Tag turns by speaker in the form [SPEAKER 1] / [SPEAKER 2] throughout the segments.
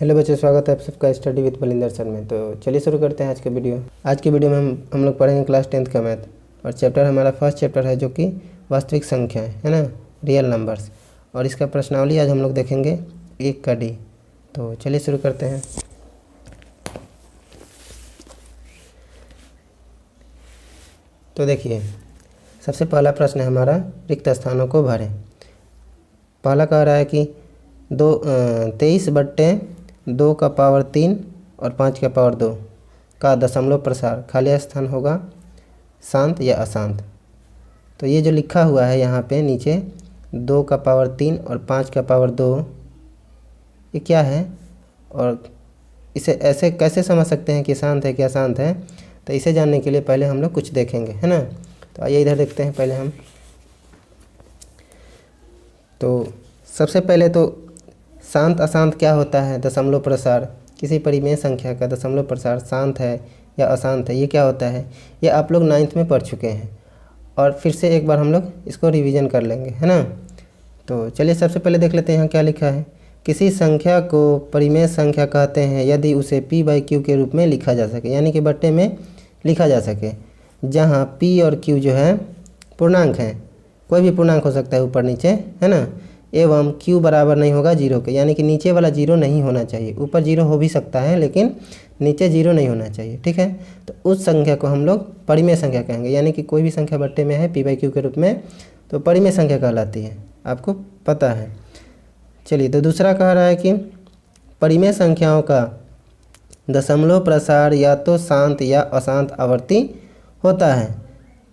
[SPEAKER 1] Hello बच्चों, स्वागत है आप सबका स्टडी विद बलिंदर सर में। तो चलिए शुरू करते हैं आज के वीडियो। आज के वीडियो में हम लोग पढ़ेंगे क्लास 10th का मैथ, और चैप्टर हमारा फर्स्ट चैप्टर है जो कि वास्तविक संख्या है ना, रियल नंबर्स। और इसका प्रश्नावली आज हम लोग देखेंगे 1 का डी। तो चलिए शुरू करते हैं। तो देखिए, सबसे पहला प्रश्न है हमारा, रिक्त स्थानों को भरें। पहला कह रहा है कि 23/2 का पावर 3 और 5 का पावर 2 का दशमलव प्रसार खाली स्थान होगा शांत या अशांत। तो ये जो लिखा हुआ है यहाँ पे नीचे 2 का पावर 3 और 5 का पावर 2, ये क्या है और इसे ऐसे कैसे समझ सकते हैं कि शांत है क्या अशांत है। तो इसे जानने के लिए पहले हम लोग कुछ देखेंगे, है ना। तो आइए इधर देखते हैं पहले हम। तो सबसे पहले तो शांत अशांत क्या होता है। दशमलव प्रसार, किसी परिमेय संख्या का दशमलव प्रसार शांत है या अशांत है, ये क्या होता है, ये आप लोग 9th में पढ़ चुके हैं। और फिर से एक बार हम लोग इसको रिवीजन कर लेंगे, है ना। तो चलिए सबसे पहले देख लेते हैं यहाँ क्या लिखा है। किसी संख्या को परिमेय संख्या कहते हैं यदि उसे p/q के रूप में लिखा जा सके, यानी कि बट्टे में लिखा जा सके, जहाँ p और q जो है पूर्णांक हैं। कोई भी पूर्णांक हो सकता है ऊपर नीचे, है ना। एवं q बराबर नहीं होगा 0 के, यानी कि नीचे वाला 0 नहीं होना चाहिए। ऊपर 0 हो भी सकता है लेकिन नीचे 0 नहीं होना चाहिए, ठीक है। तो उस संख्या को हम लोग परिमेय संख्या कहेंगे, यानी कि कोई भी संख्या बट्टे में है p/q के रूप में तो परिमेय संख्या कहलाती है, आपको पता है। चलिए, तो दूसरा कह रहा है कि परिमेय संख्याओं का दशमलव प्रसार या तो शांत या अशांत आवर्ती होता है।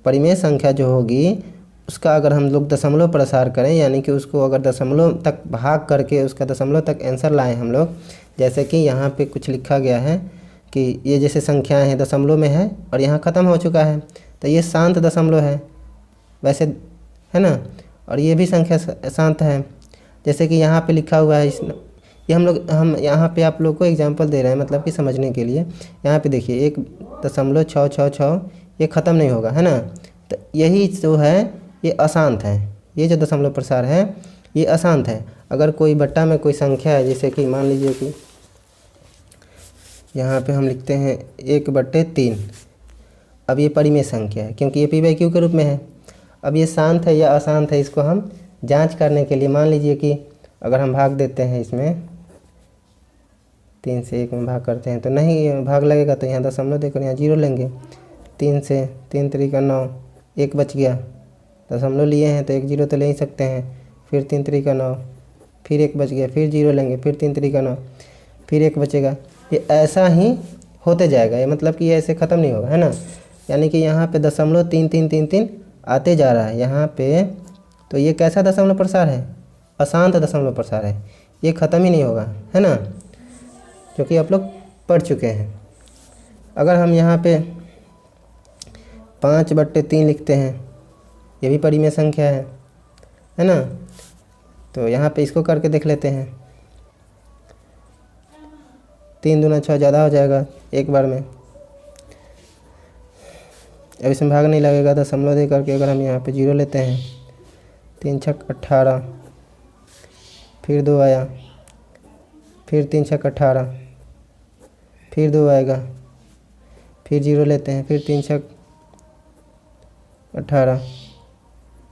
[SPEAKER 1] परिमेय संख्या जो होगी उसका अगर हम लोग दशमलव प्रसार करें, यानी कि उसको अगर दशमलव तक भाग करके उसका दशमलव तक आंसर लाएं हम लोग, जैसे कि यहाँ पे कुछ लिखा गया है कि ये जैसे संख्याएं हैं दशमलव में है और यहाँ ख़त्म हो चुका है, तो ये शांत दशमलव है वैसे, है ना। और ये भी संख्या शांत है, जैसे कि यहाँ पे लिखा हुआ है। ये हम यहाँ पे आप लोग को एग्जांपल दे रहे हैं, मतलब कि समझने के लिए। यहाँ पे देखिए 1.666 ये ख़त्म नहीं होगा, है ना। तो यही जो है ये अशांत है। ये जो दशमलव प्रसार है ये अशांत है। अगर कोई बट्टा में कोई संख्या है, जैसे कि मान लीजिए कि यहाँ पे हम लिखते हैं 1/3। अब ये परिमेय संख्या है क्योंकि ये p/q के रूप में है। अब ये शांत है या अशांत है, इसको हम जांच करने के लिए मान लीजिए कि अगर हम भाग देते हैं, इसमें 3 से 1 में भाग करते हैं तो नहीं भाग लगेगा, तो यहाँ दशमलव देकर यहाँ 0 लेंगे। 3 से 3 3 9, 1 बच गया। दशमलव लिए हैं तो 1 0 तो ले ही सकते हैं। फिर 3 3 9, फिर 1 बच गया, फिर 0 लेंगे, फिर 3 3 9, फिर 1 बचेगा। ये ऐसा ही होते जाएगा, ये मतलब कि ये ऐसे ख़त्म नहीं होगा, है ना। यानी कि यहाँ पे दशमलव 3 3 3 3 आते जा रहा है यहाँ पे। तो ये कैसा दशमलव प्रसार है, अशांत दशमलव प्रसार है, ये ख़त्म ही नहीं होगा, है ना, क्योंकि आप लोग पढ़ चुके हैं। अगर हम यहाँ पे 5/3 लिखते हैं, ये भी परिमेय संख्या है ना। तो यहाँ पे इसको करके देख लेते हैं। 3 दूना 6 ज़्यादा हो जाएगा एक बार में। अब इसमें भाग नहीं लगेगा, दशमलव दे करके अगर हम यहाँ पे 0 लेते हैं, 3 6 18, फिर 2 आया, फिर 3 6 18, फिर 2 आएगा, फिर 0 लेते हैं, फिर 3 6 18।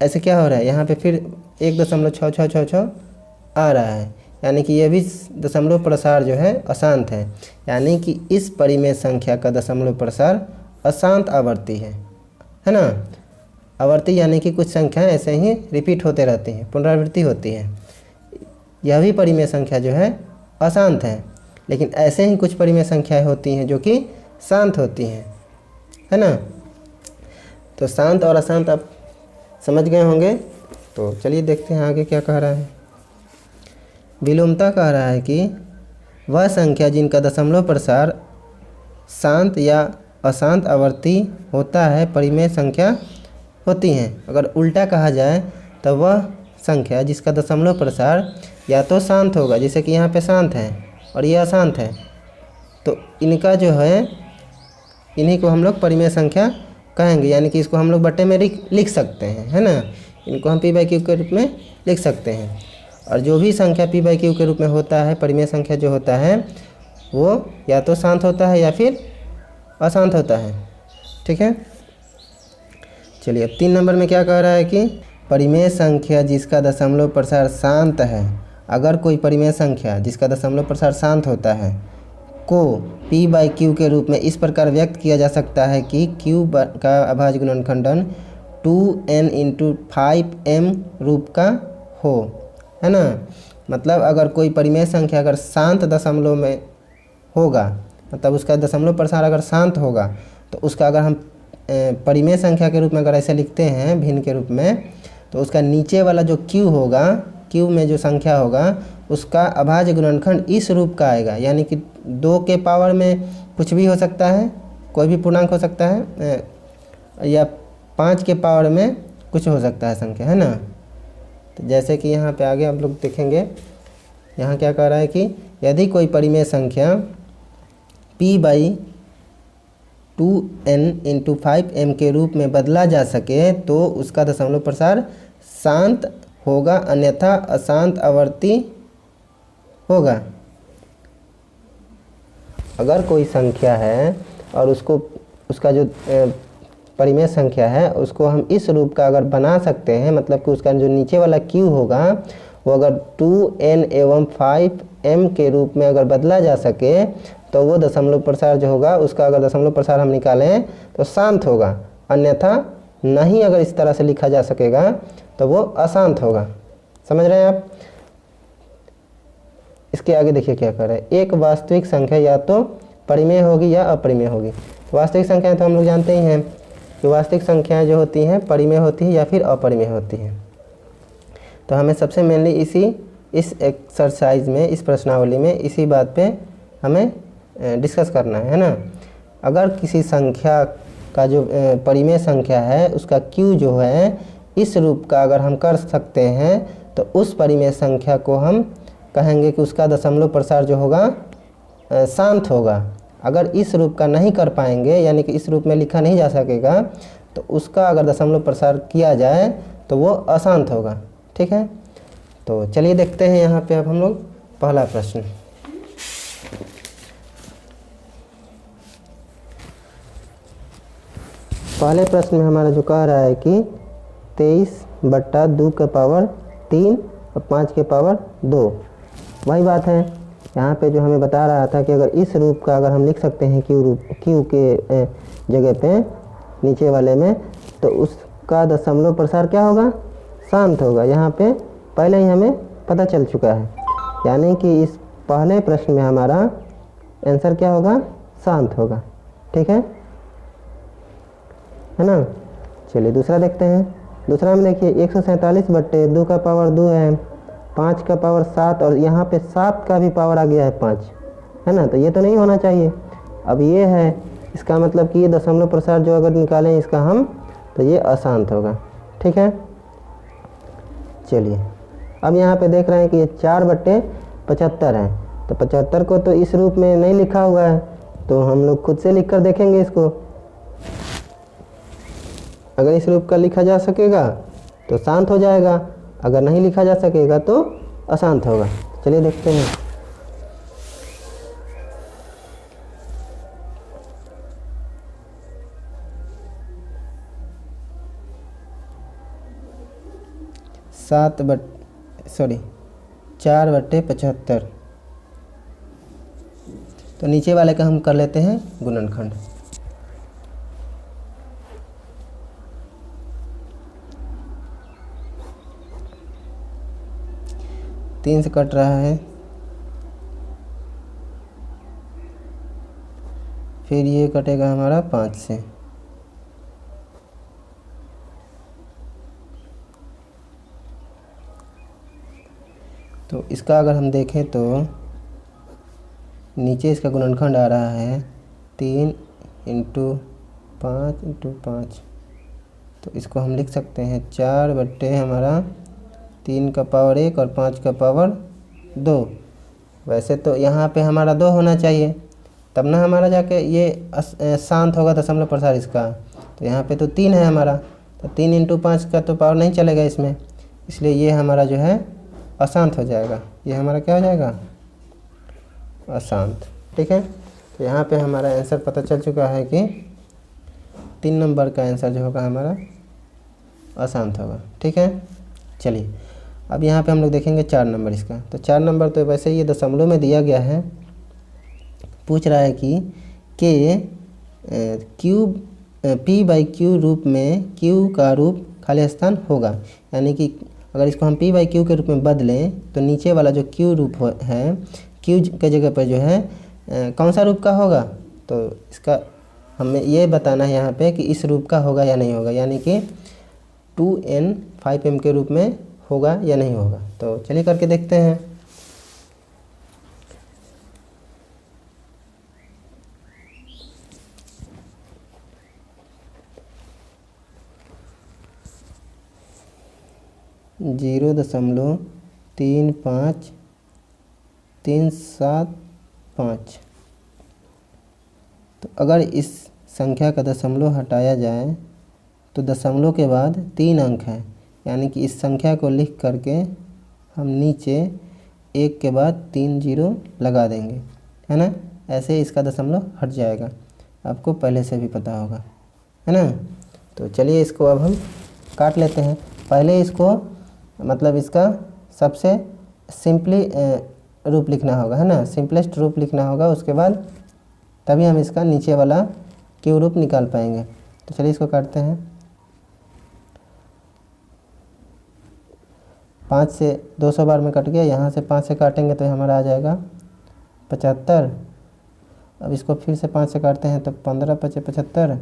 [SPEAKER 1] ऐसे क्या हो रहा है, यहाँ पे फिर 1.6666 आ रहा है, यानी कि ये भी दशमलव प्रसार जो है अशांत है। यानी कि इस परिमेय संख्या का दशमलव प्रसार अशांत आवर्ती है ना। आवर्ती यानी कि कुछ संख्याएं ऐसे ही रिपीट होते रहती हैं, पुनरावृत्ति होती है। यह भी परिमेय संख्या जो है अशांत है, लेकिन ऐसे ही कुछ परिमेय संख्याएं होती हैं जो कि शांत होती हैं, है ना। तो शांत और अशांत आप समझ गए होंगे। तो चलिए देखते हैं आगे क्या कह रहा है। विलोमता कह रहा है कि वह संख्या जिनका दशमलव प्रसार शांत या अशांत आवर्ती होता है परिमेय संख्या होती हैं। अगर उल्टा कहा जाए तो वह संख्या जिसका दशमलव प्रसार या तो शांत होगा, जैसे कि यहाँ पे शांत है और ये अशांत है, तो इनका जो है इन्हीं को हम लोग परिमेय संख्या कहेंगे। यानी कि इसको हम लोग बट्टे में लिख सकते हैं, है ना। इनको हम p/q के रूप में लिख सकते हैं। और जो भी संख्या p बाई क्यू के रूप में होता है, परिमेय संख्या जो होता है वो या तो शांत होता है या फिर अशांत होता है। ठीक है, चलिए अब 3 नंबर में क्या कह रहा है कि परिमेय संख्या जिसका दशमलव प्रसार शांत है, अगर कोई परिमेय संख्या जिसका दशमलव प्रसार शांत होता है को p बाई क्यू के रूप में इस प्रकार व्यक्त किया जा सकता है कि q का अभाज्य गुणनखंडन 2n × 5m रूप का हो, है ना। मतलब अगर कोई परिमेय संख्या अगर शांत दशमलव में होगा, मतलब उसका दशमलव प्रसार अगर शांत होगा, तो उसका अगर हम परिमेय संख्या के रूप में अगर ऐसे लिखते हैं भिन्न के रूप में, तो उसका नीचे वाला जो q होगा, q में जो संख्या होगा उसका अभाज्य गुणनखंड इस रूप का आएगा। यानी कि 2 के पावर में कुछ भी हो सकता है, कोई भी पूर्णांक हो सकता है, या 5 के पावर में कुछ हो सकता है संख्या, है ना। तो जैसे कि यहाँ पे आगे आप लोग देखेंगे, यहाँ क्या कह रहा है कि यदि कोई परिमेय संख्या p बाई 2n × 5m के रूप में बदला जा सके तो उसका दशमलव प्रसार शांत होगा, अन्यथा अशांत आवर्ती होगा। अगर कोई संख्या है और उसका जो परिमेय संख्या है उसको हम इस रूप का अगर बना सकते हैं, मतलब कि उसका जो नीचे वाला q होगा वो अगर 2n एवं 5m के रूप में अगर बदला जा सके तो वो दशमलव प्रसार जो होगा उसका अगर दशमलव प्रसार हम निकालें तो शांत होगा, अन्यथा नहीं अगर इस तरह से लिखा जा सकेगा तो वो अशांत होगा। समझ रहे हैं आप। इसके आगे देखिए क्या कर रहे हैं, एक वास्तविक संख्या या तो परिमेय होगी या अपरिमेय होगी। वास्तविक संख्याएं तो हम लोग जानते ही हैं कि वास्तविक संख्याएं जो होती हैं परिमेय होती है या फिर अपरिमेय होती हैं। तो हमें सबसे मेनली इस एक्सरसाइज में, इस प्रश्नावली में इसी बात पे हमें डिस्कस करना है ना। अगर किसी संख्या का जो परिमेय संख्या है उसका q जो है इस रूप का अगर हम कर सकते हैं तो उस परिमेय संख्या को हम कहेंगे कि उसका दशमलव प्रसार जो होगा शांत होगा। अगर इस रूप का नहीं कर पाएंगे, यानी कि इस रूप में लिखा नहीं जा सकेगा, तो उसका अगर दशमलव प्रसार किया जाए तो वो अशांत होगा। ठीक है, तो चलिए देखते हैं यहाँ पे अब हम लोग पहला प्रश्न। पहले प्रश्न में हमारा जो कह रहा है कि 23/2 के पावर 3 और 5 के पावर 2, वही बात है यहाँ पे जो हमें बता रहा था कि अगर इस रूप का अगर हम लिख सकते हैं q के जगह पे नीचे वाले में, तो उसका दशमलव प्रसार क्या होगा, शांत होगा। यहाँ पे पहले ही हमें पता चल चुका है, यानी कि इस पहले प्रश्न में हमारा आंसर क्या होगा, शांत होगा। ठीक है ना। चलिए दूसरा देखते हैं। दूसरा में देखिए 147/2 का पावर 2 है, 5 का पावर 7 और यहाँ पे 7 का भी पावर आ गया है 5, है ना। तो ये तो नहीं होना चाहिए। अब ये है, इसका मतलब कि ये दशमलव प्रसार जो अगर निकालें इसका हम, तो ये अशांत होगा। ठीक है, चलिए अब यहाँ पे देख रहे हैं कि ये 4/75 है, तो 75 को तो इस रूप में नहीं लिखा हुआ है, तो हम लोग खुद से लिख कर देखेंगे इसको। अगर इस रूप का लिखा जा सकेगा तो शांत हो जाएगा, अगर नहीं लिखा जा सकेगा तो अशांत होगा। चलिए देखते हैं। सात 4/75, तो नीचे वाले का हम कर लेते हैं गुणनखंड। 3 से कट रहा है, फिर ये कटेगा हमारा 5 से, तो इसका अगर हम देखें तो नीचे इसका गुणनखंड आ रहा है 3 × 5 × 5, तो इसको हम लिख सकते हैं 4/3 का पावर 1 और 5 का पावर 2। वैसे तो यहाँ पे हमारा 2 होना चाहिए, तब ना हमारा जाके ये शांत होगा दशमलव प्रसार इसका। तो यहाँ पे तो 3 है हमारा, तो 3 × 5 का तो पावर नहीं चलेगा इसमें, इसलिए ये हमारा जो है अशांत हो जाएगा, ये हमारा क्या हो जाएगा, अशांत। ठीक है, तो यहाँ पे हमारा आंसर पता चल चुका है कि 3 नंबर का आंसर जो होगा हमारा अशांत होगा। ठीक है, चलिए अब यहाँ पे हम लोग देखेंगे 4 नंबर इसका। तो 4 नंबर तो वैसे ही ये दशमलव में दिया गया है, पूछ रहा है कि क्यू पी बाई क्यू रूप में क्यू का रूप खाली स्थान होगा, यानी कि अगर इसको हम पी बाई क्यू के रूप में बदलें तो नीचे वाला जो क्यू रूप है, क्यू के जगह पर जो है कौन सा रूप का होगा, तो इसका हमें ये बताना है यहाँ पे कि इस रूप का होगा या नहीं होगा, यानी कि 2n 5m के रूप में होगा या नहीं होगा। तो चलिए करके देखते हैं। जीरो 0.35375। तो अगर इस संख्या का दशमलव हटाया जाए तो दशमलव के बाद 3 अंक है, यानी कि इस संख्या को लिख करके हम नीचे 1 के बाद 3 जीरो लगा देंगे, है ना। ऐसे ही इसका दशमलव हट जाएगा, आपको पहले से भी पता होगा, है ना। तो चलिए इसको अब हम काट लेते हैं। पहले इसको मतलब इसका सबसे सिंपली रूप लिखना होगा, है ना, सिंपलेस्ट रूप लिखना होगा, उसके बाद तभी हम इसका नीचे वाला क्यू रूप निकाल पाएंगे। तो चलिए इसको काटते हैं। 5 से 200 बार में कट गया, यहाँ से 5 से काटेंगे तो हमारा आ जाएगा 75। अब इसको फिर से 5 से काटते हैं तो 15 5 75,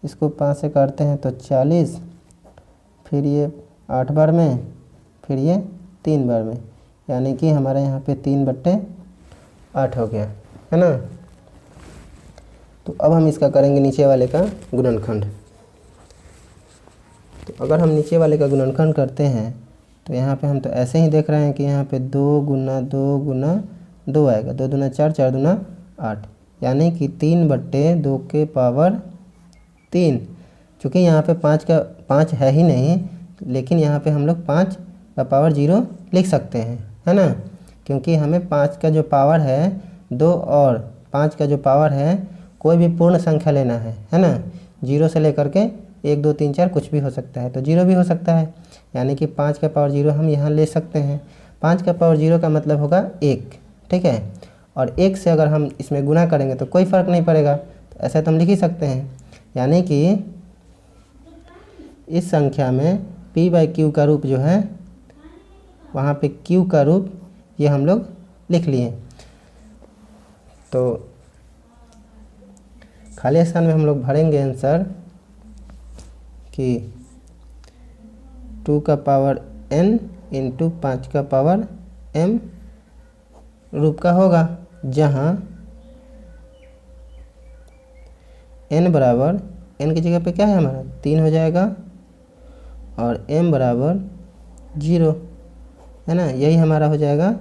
[SPEAKER 1] इसको 5 से काटते हैं तो 40, फिर ये 8 बार में, फिर ये 3 बार में, यानी कि हमारे यहाँ पे 3/8 हो गया, है ना। तो अब हम इसका करेंगे नीचे वाले का गुणनखंड। तो अगर हम नीचे वाले का गुणनखंड करते हैं तो यहाँ पे हम तो ऐसे ही देख रहे हैं कि यहाँ पे 2 गुना 2 गुना 2 आएगा, 2 दूना 4 4 दूना 8, यानी कि 3/2 के पावर 3। चूँकि यहाँ पे 5 है ही नहीं, लेकिन यहाँ पे हम लोग 5 का पावर 0 लिख सकते हैं, है ना, क्योंकि हमें 5 का जो पावर है 2 और 5 का जो पावर है कोई भी पूर्ण संख्या लेना है ना। 0 से लेकर के 1 2 3 4 कुछ भी हो सकता है, तो 0 भी हो सकता है, यानी कि 5 का पावर 0 हम यहाँ ले सकते हैं। 5 का पावर 0 का मतलब होगा 1, ठीक है, और 1 से अगर हम इसमें गुना करेंगे तो कोई फ़र्क नहीं पड़ेगा, तो ऐसा तो हम लिख ही सकते हैं। यानी कि इस संख्या में p बाई क्यू का रूप जो है, वहाँ पे q का रूप ये हम लोग लिख लिए। तो खाली स्थान में हम लोग भरेंगे आंसर कि 2 का पावर n इंटू 5 का पावर m रूप का होगा, जहाँ n बराबर, n की जगह पे क्या है हमारा 3 हो जाएगा और m बराबर 0, है ना, यही हमारा हो जाएगा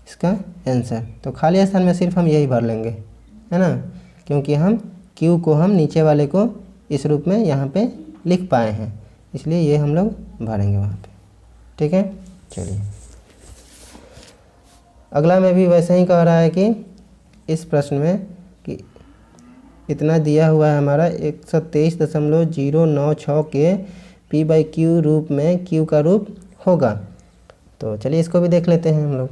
[SPEAKER 1] इसका आंसर। तो खाली स्थान में सिर्फ हम यही भर लेंगे, है ना, क्योंकि हम q को हम नीचे वाले को इस रूप में यहाँ पे लिख पाए हैं, इसलिए ये हम लोग भरेंगे वहाँ पे, ठीक है। चलिए अगला में भी वैसे ही कह रहा है कि इस प्रश्न में कि इतना दिया हुआ है हमारा 123.096 के p बाई क्यू रूप में q का रूप होगा। तो चलिए इसको भी देख लेते हैं हम लोग।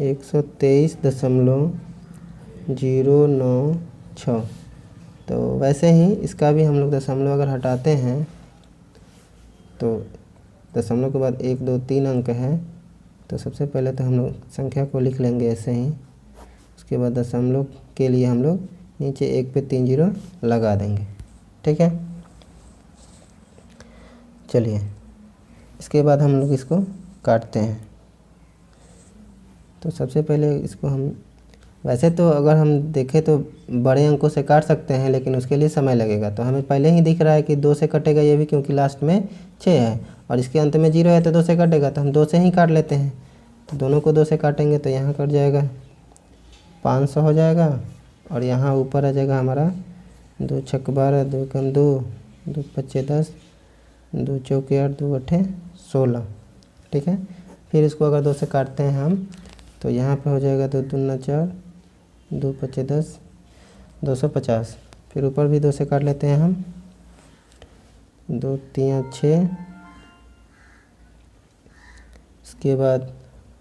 [SPEAKER 1] एक 123.096। तो वैसे ही इसका भी हम लोग दशमलव अगर हटाते हैं तो दशमलव के बाद 1 2 3 अंक है, तो सबसे पहले तो हम लोग संख्या को लिख लेंगे ऐसे ही, उसके बाद दशमलव के लिए हम लोग नीचे 1 पे 3 जीरो लगा देंगे, ठीक है। चलिए इसके बाद हम लोग इसको काटते हैं। तो सबसे पहले इसको हम, वैसे तो अगर हम देखें तो बड़े अंकों से काट सकते हैं, लेकिन उसके लिए समय लगेगा। तो हमें पहले ही दिख रहा है कि 2 से कटेगा ये भी, क्योंकि लास्ट में 6 है और इसके अंत में 0 है, तो 2 से कटेगा, तो हम 2 से ही काट लेते हैं। तो दोनों को 2 से काटेंगे तो यहाँ कट जाएगा 500 हो जाएगा। और यहाँ ऊपर आ जाएगा हमारा 2 छक 12, 2 कम 2, 2 पच्चे 10, 2 चौके 8, 2 अट्ठे 16। ठीक है, फिर इसको अगर 2 से काटते हैं हम तो यहाँ पे हो जाएगा 2 दूना 4, 2 पच्चे 10, 250। फिर ऊपर भी 2 से काट लेते हैं हम, 2 3 6, इसके बाद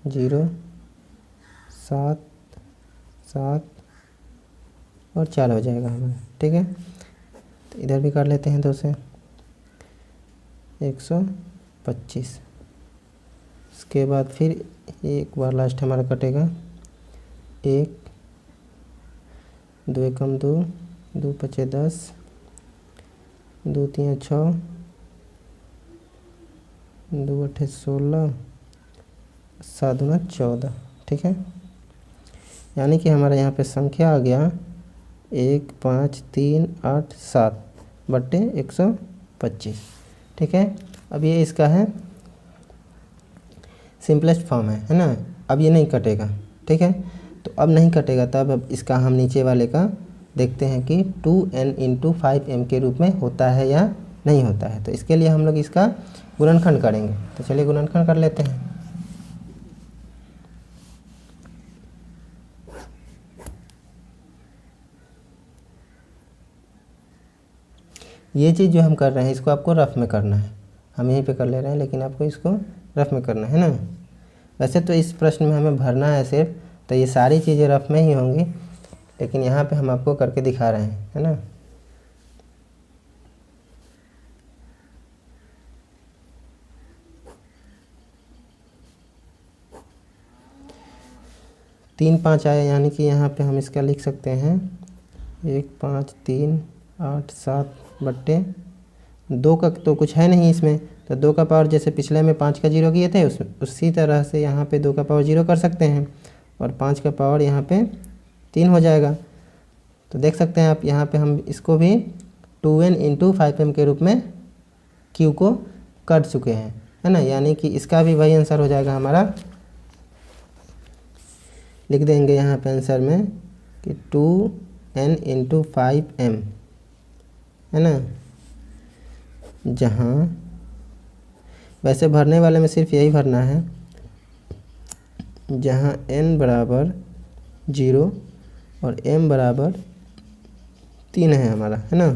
[SPEAKER 1] 0 7 7 और 4 हो जाएगा हमारा। ठीक है, तो इधर भी काट लेते हैं 2 से, 125। इसके बाद फिर एक बार लास्ट हमारा कटेगा, 1 2 एकम 2, 2 पच्चे 10, 2 3 6, 2 अट्ठे 16, 7 दूना 14। ठीक है, यानी कि हमारा यहाँ पे संख्या आ गया 1 5 3 8 7 बट्टे 125। ठीक है, अब ये इसका है सिंपलेस्ट फॉर्म है ना। अब ये नहीं कटेगा। ठीक है, तो अब नहीं कटेगा, तब अब इसका हम नीचे वाले का देखते हैं कि 2n × 5m के रूप में होता है या नहीं होता है। तो इसके लिए हम लोग इसका गुणनखंड करेंगे। तो चलिए गुणनखंड कर लेते हैं। ये चीज़ जो हम कर रहे हैं इसको आपको रफ में करना है। हम यहीं पे कर ले रहे हैं, लेकिन आपको इसको रफ में करना है ना। वैसे तो इस प्रश्न में हमें भरना है सिर्फ, तो ये सारी चीज़ें रफ में ही होंगी, लेकिन यहाँ पे हम आपको करके दिखा रहे हैं, है ना। तीन 5 आया, यानी कि यहाँ पे हम इसका लिख सकते हैं 1 5 3 8 7 बट्टे 2 का तो कुछ है नहीं इसमें, तो 2 का पावर जैसे पिछले में 5 का 0 किए थे उसी तरह से यहाँ पे 2 का पावर 0 कर सकते हैं, और 5 का पावर यहाँ पे 3 हो जाएगा। तो देख सकते हैं आप, यहाँ पे हम इसको भी 2n × 5m के रूप में q को कर चुके हैं, है ना। यानी कि इसका भी वही आंसर हो जाएगा हमारा। लिख देंगे यहाँ पे आंसर में कि 2n × 5m, है ना। जहाँ वैसे भरने वाले में सिर्फ यही भरना है, जहाँ n बराबर 0 और m बराबर 3 है हमारा, है ना।